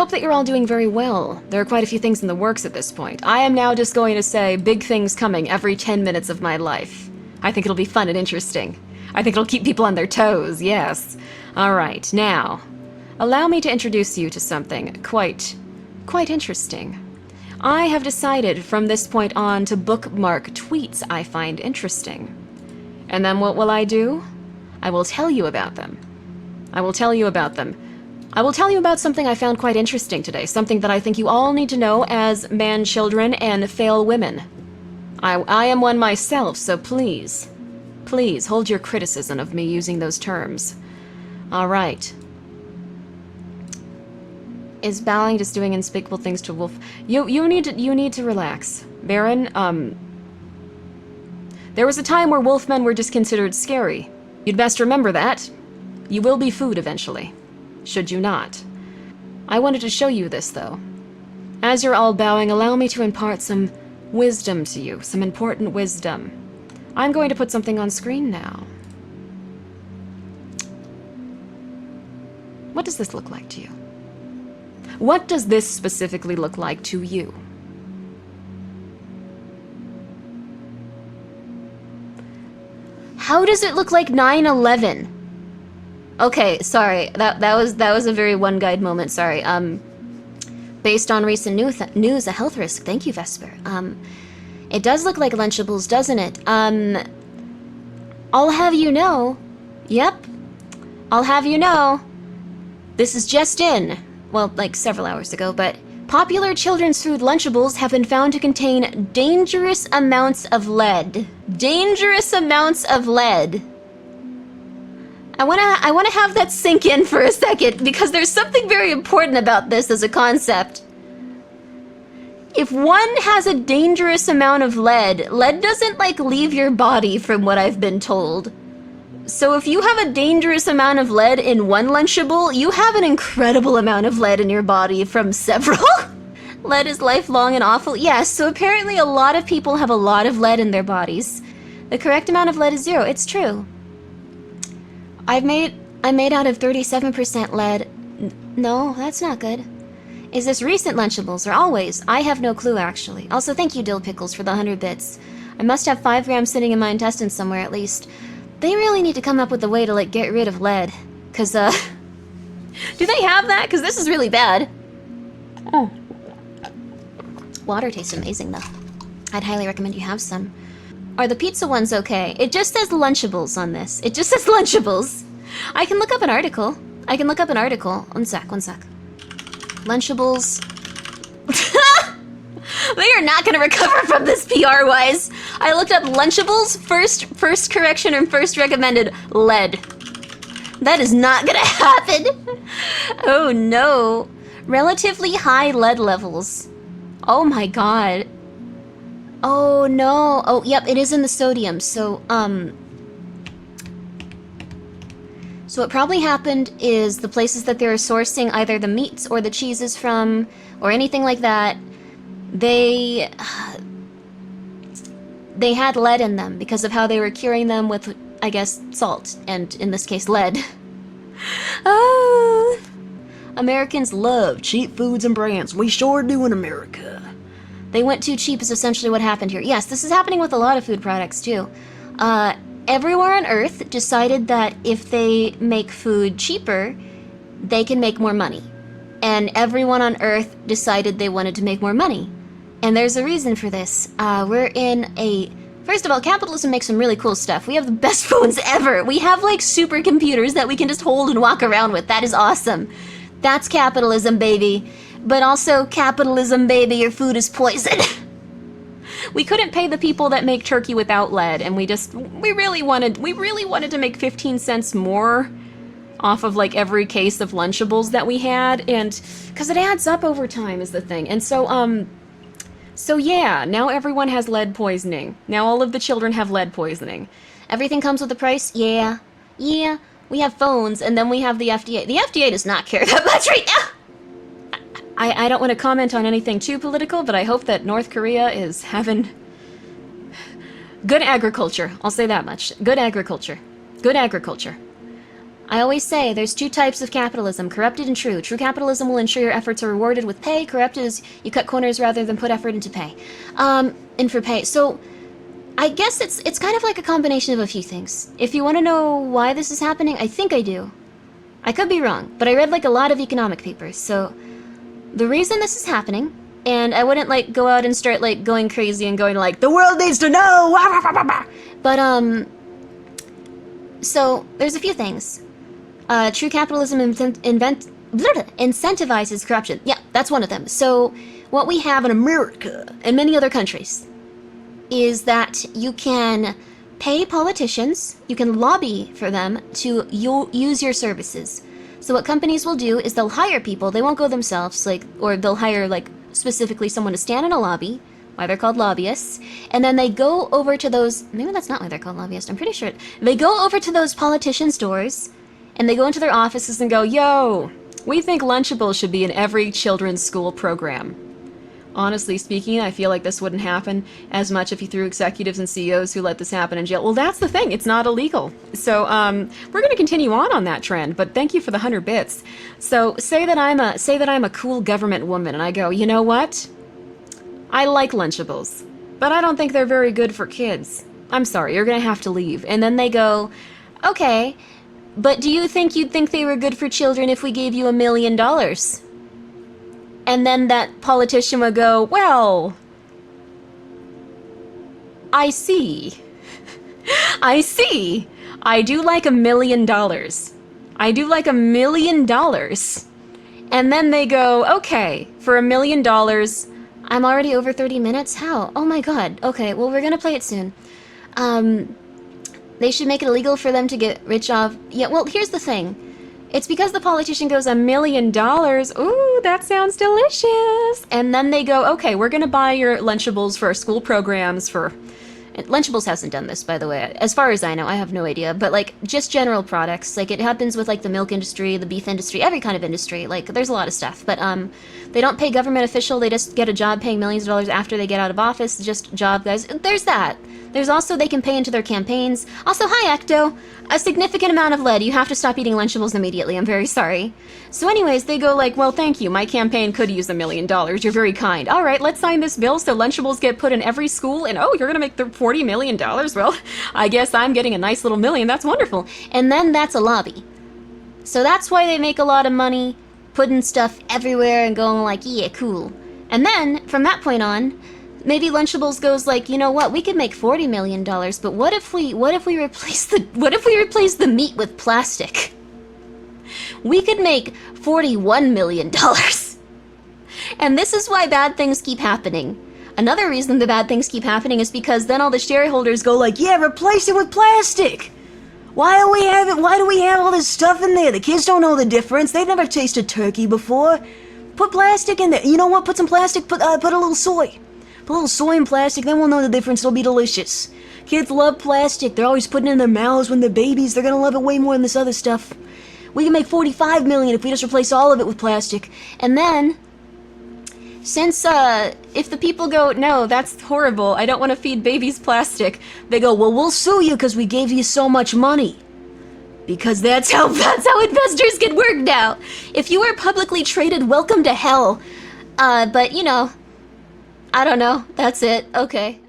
hope that you're all doing very well. There are quite a few things in the works at this point. I am now just going to say big things coming every 10 minutes of my life. I think it'll be fun and interesting. I think it'll keep people on their toes, yes. Alright, now, allow me to introduce you to something quite interesting. I have decided from this point on to bookmark tweets I find interesting. And then what will I do? I will tell you about them. I will tell you about them. I will tell you about something I found quite interesting today, something that I think you all need to know as man-children and fail women. I am one myself, so please hold your criticism of me using those terms. Alright. Is bowing just doing unspeakable things to Wolf? You need to relax. Baron, there was a time where wolfmen were just considered scary. You'd best remember that. You will be food eventually. Should you not. I wanted to show you this, though. As you're all bowing, allow me to impart some wisdom to you, some important wisdom. I'm going to put something on screen now. What does this look like to you? What does this specifically look like to you? How does it look like 9/11? Okay, sorry. That was a very one guide moment. Sorry. Based on recent news, a health risk. Thank you, Vesper. It does look like Lunchables, doesn't it? I'll have you know. Yep. I'll have you know. This is just in. Well, like several hours ago, but popular children's food Lunchables have been found to contain dangerous amounts of lead. Dangerous amounts of lead. I wanna have that sink in for a second, because there's something very important about this as a concept. If one has a dangerous amount of lead doesn't, like, leave your body from what I've been told. So if you have a dangerous amount of lead in one Lunchable, you have an incredible amount of lead in your body from several. Lead is lifelong and awful. Yes, so apparently a lot of people have a lot of lead in their bodies. The correct amount of lead is 0. It's true. I'm made out of 37% lead. No, that's not good. Is this recent Lunchables or always? I have no clue, actually. Also, thank you, Dill Pickles, for the 100 bits. I must have 5 grams sitting in my intestines somewhere, at least. They really need to come up with a way to, like, get rid of lead. Cause, do they have that? Cause this is really bad. Oh. Water tastes amazing, though. I'd highly recommend you have some. Are the pizza ones okay? It just says Lunchables on this. It just says Lunchables. I can look up an article. One sec. Lunchables. They are not gonna recover from this PR-wise. I looked up Lunchables, first correction and first recommended lead. That is not gonna happen. Oh no. Relatively high lead levels. Oh my god. Oh no. Oh, yep, it is in the sodium. So what probably happened is the places that they were sourcing either the meats or the cheeses from, or anything like that, they had lead in them because of how they were curing them with, I guess, salt, and in this case, lead. Oh, Americans love cheap foods and brands. We sure do in America. They went too cheap is essentially what happened here. Yes, this is happening with a lot of food products, too. Everywhere on Earth decided that if they make food cheaper, they can make more money. And everyone on Earth decided they wanted to make more money. And there's a reason for this. We're in a... First of all, capitalism makes some really cool stuff. We have the best phones ever. We have, like, supercomputers that we can just hold and walk around with. That is awesome. That's capitalism, baby. But also, capitalism, baby, your food is poison. We couldn't pay the people that make turkey without lead, and we really wanted to make 15 cents more off of, like, every case of Lunchables that we had, and because it adds up over time is the thing. And so yeah, now everyone has lead poisoning. Now all of the children have lead poisoning. Everything comes with a price? Yeah. We have phones, and then we have the FDA. The FDA does not care that much right now. I don't want to comment on anything too political, but I hope that North Korea is having good agriculture. I'll say that much. Good agriculture. I always say there's two types of capitalism, corrupted and true. True capitalism will ensure your efforts are rewarded with pay. Corrupted is you cut corners rather than put effort into pay. And for pay. So I guess it's kind of like a combination of a few things. If you want to know why this is happening, I think I do. I could be wrong, but I read like a lot of economic papers. So the reason this is happening, and I wouldn't like go out and start like going crazy and going like the world needs to know. But so there's a few things. True capitalism incentivizes corruption. Yeah, that's one of them. So what we have in America and many other countries is that you can pay politicians, you can lobby for them to use your services. So what companies will do is they'll hire people, they won't go themselves, like, or they'll hire like specifically someone to stand in a lobby, why they're called lobbyists, and then they go over to those, maybe that's not why they're called lobbyists, I'm pretty sure, they go over to those politicians' doors, and they go into their offices and go, yo, we think Lunchables should be in every children's school program. Honestly speaking, I feel like this wouldn't happen as much if you threw executives and CEOs who let this happen in jail. Well, that's the thing. It's not illegal. So we're going to continue on that trend, but thank you for the 100 bits. So say that I'm a cool government woman, and I go, you know what? I like Lunchables, but I don't think they're very good for kids. I'm sorry, you're going to have to leave. And then they go, okay, but do you think you'd think they were good for children if we gave you $1 million? And then that politician would go, well, I see. I see. I do like $1 million. I do like $1 million. And then they go, okay, for $1 million, I'm already over 30 minutes? How? Oh my god. Okay, well, we're gonna play it soon. They should make it illegal for them to get rich off. Yeah, well, here's the thing. It's because the politician goes, $1 million. Ooh, that sounds delicious. And then they go, okay, we're gonna buy your Lunchables for our school programs for... Lunchables hasn't done this, by the way. As far as I know, I have no idea. But, like, just general products. Like, it happens with, like, the milk industry, the beef industry, every kind of industry. Like, there's a lot of stuff. But, they don't pay government official. They just get a job paying millions of dollars after they get out of office. Just job guys. There's that. There's also, they can pay into their campaigns. Also, hi, Ecto. A significant amount of lead. You have to stop eating Lunchables immediately. I'm very sorry. So anyways, they go like, well, thank you. My campaign could use $1 million. You're very kind. All right, let's sign this bill so Lunchables get put in every school. And oh, you're going to make the $40 million? Well, I guess I'm getting a nice little million. That's wonderful. And then that's a lobby. So that's why they make a lot of money putting stuff everywhere and going like, yeah, cool. And then, from that point on, maybe Lunchables goes like, you know what, we could make $40 million, but what if we replace the meat with plastic? We could make $41 million. And this is why bad things keep happening. Another reason the bad things keep happening is because then all the shareholders go like, yeah, replace it with plastic. Why do we have all this stuff in there? The kids don't know the difference. They've never tasted turkey before. Put plastic in there. You know what? Put some plastic, put a little soy. Put a little soy in plastic, then we'll know the difference. It'll be delicious. Kids love plastic. They're always putting it in their mouths when they're babies. They're gonna love it way more than this other stuff. We can make $45 million if we just replace all of it with plastic. And then, since, if the people go, no, that's horrible, I don't want to feed babies plastic, they go, well, we'll sue you because we gave you so much money. Because that's how investors get worked out. If you are publicly traded, welcome to hell. But, you know, I don't know. That's it. Okay.